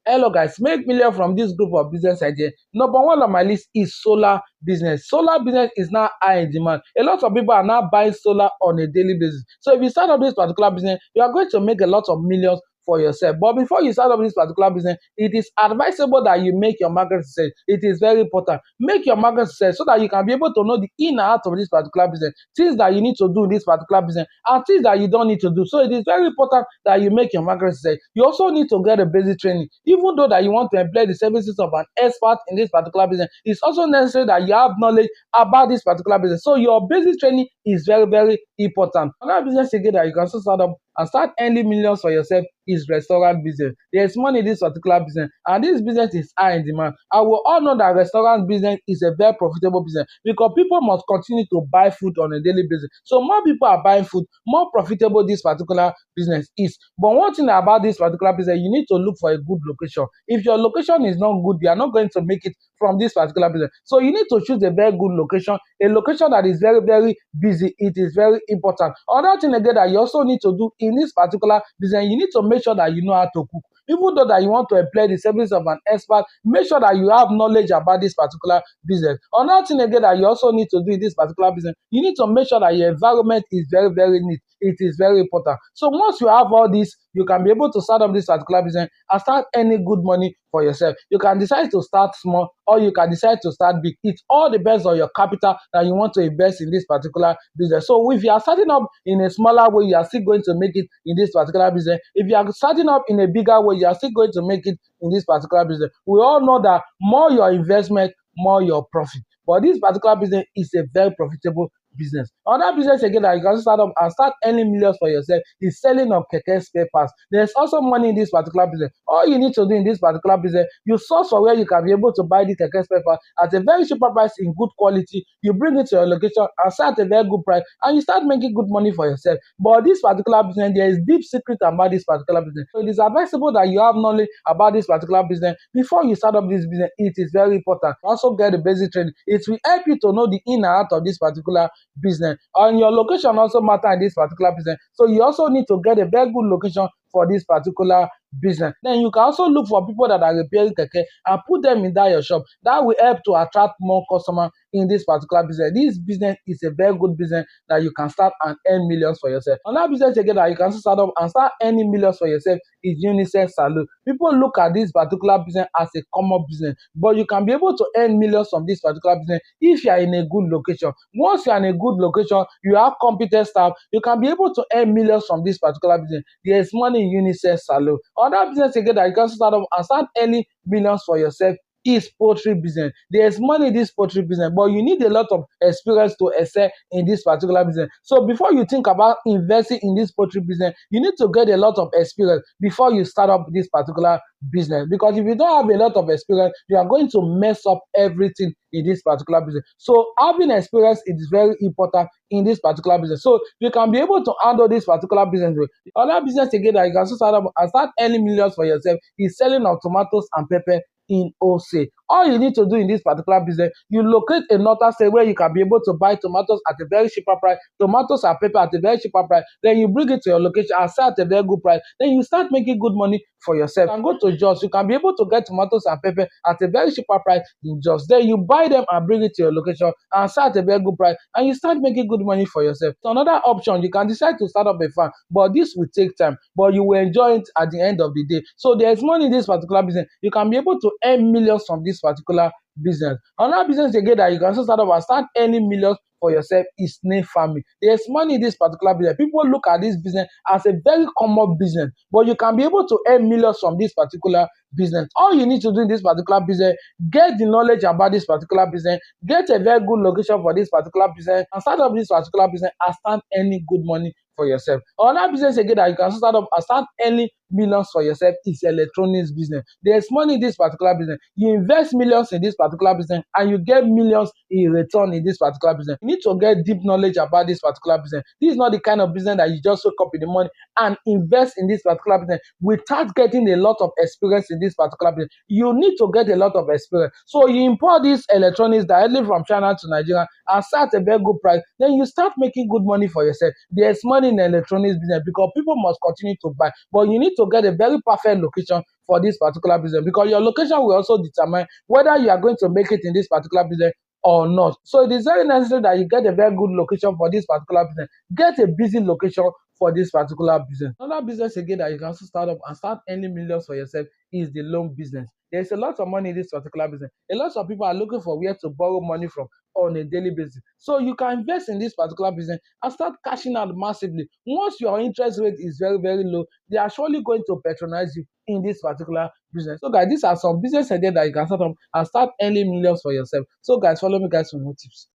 Hello guys, make million from this group of business idea. Number one on my list is solar business. Solar business is now high in demand. A lot of people are now buying solar on a daily basis. So if you start up this particular business, you are going to make a lot of millions for yourself. But before you start up this particular business, it is advisable that you make your market research. It is very important. Make your market research so that you can be able to know the in and out of this particular business, things that you need to do in this particular business, and things that you don't need to do. So it is very important that you make your market research. You also need to get a basic training. Even though that you want to employ the services of an expert in this particular business, it's also necessary that you have knowledge about this particular business. So your basic training is very, very important. Another business again that you can also start up and start earning millions for yourself is restaurant business. There's money in this particular business, and this business is high in demand. And we all know that restaurant business is a very profitable business because people must continue to buy food on a daily basis. So more people are buying food, more profitable this particular business is. But one thing about this particular business, you need to look for a good location. If your location is not good, you are not going to make it from this particular business. So you need to choose a very good location, a location that is very, very busy. It is very important. Another thing again that you also need to do in this particular business, you need to make sure that you know how to cook. Even though that you want to employ the service of an expert, make sure that you have knowledge about this particular business. Another thing again that you also need to do in this particular business, you need to make sure that your environment is very, very neat. It is very important. So once you have all this, you can be able to start up this particular business and start earning good money for yourself. You can decide to start small or you can decide to start big. It all depends on your capital that you want to invest in this particular business. So if you are starting up in a smaller way, you are still going to make it in this particular business. If you are starting up in a bigger way, you are still going to make it in this particular business. We all know that more your investment, more your profit. But this particular business is a very profitable business. Another business again that you can start up and start earning millions for yourself is selling of keke spare parts. There's also money in this particular business. All you need to do in this particular business, you source for where you can be able to buy the keke spare parts at a very cheaper price in good quality. You bring it to your location and sell at a very good price, and you start making good money for yourself. But this particular business, there is deep secret about this particular business. So it is advisable that you have knowledge about this particular business before you start up this business. It is very important. Also get the basic training. It will help you to know the in and out of this particular business, and your location also matter in this particular business. So you also need to get a very good location for this particular business. Then you can also look for people that are repairing keke and put them in that your shop. That will help to attract more customers in this particular business. This business is a very good business that you can start and earn millions for yourself. Another business again that you can start up and start earning millions for yourself is unisex salon. People look at this particular business as a common business, but you can be able to earn millions from this particular business if you are in a good location. Once you are in a good location, you have competent staff, you can be able to earn millions from this particular business. There is money in unisex salon. Other business again that you can start up and start earning millions for yourself is poultry business. There's money in this poultry business, but you need a lot of experience to excel in this particular business. So before you think about investing in this poultry business, you need to get a lot of experience before you start up this particular business. Because if you don't have a lot of experience, you are going to mess up everything in this particular business. So having experience is very important in this particular business. So you can be able to handle this particular business. Another business again that you can start up and start earning millions for yourself is selling of tomatoes and pepper in wholesale. All you need to do in this particular business, you locate a northern state where you can be able to buy tomatoes at a very cheaper price, tomatoes and pepper at a very cheaper price. Then you bring it to your location and sell at a very good price. Then you start making good money for yourself. You can go to Jos, you can be able to get tomatoes and pepper at a very cheaper price in Jos. Then you buy them and bring it to your location and sell at a very good price, and you start making good money for yourself. So another option, you can decide to start up a farm, but this will take time, but you will enjoy it at the end of the day. So there's money in this particular business. You can be able to earn millions from this particular business. Another business again that you can start up and start earning millions for yourself is snake farming. There's money in this particular business. People look at this business as a very common business, but you can be able to earn millions from this particular business. All you need to do in this particular business, get the knowledge about this particular business, get a very good location for this particular business, and start up this particular business and start earning good money for yourself. Another business again that you can start up and start earning millions for yourself is electronics business. There's money in this particular business. You invest millions in this particular business and you get millions in return in this particular business. You need to get deep knowledge about this particular business. This is not the kind of business that you just wake up in the morning and invest in this particular business without getting a lot of experience in this particular business. You need to get a lot of experience. So you import these electronics directly from China to Nigeria and start a very good price. Then you start making good money for yourself. There's money in electronics business because people must continue to buy, but you need to to get a very perfect location for this particular business, because your location will also determine whether you are going to make it in this particular business or not. So it is very necessary that you get a very good location for this particular business. Get a busy location for this particular business. Another business again that you can also start up and start earning millions for yourself is the loan business. There's a lot of money in this particular business. A lot of people are looking for where to borrow money from on a daily basis. So you can invest in this particular business and start cashing out massively. Once your interest rate is very, very low, they are surely going to patronize you in this particular business. So guys, these are some business ideas that you can start up and start earning millions for yourself. So guys, follow me guys for more tips.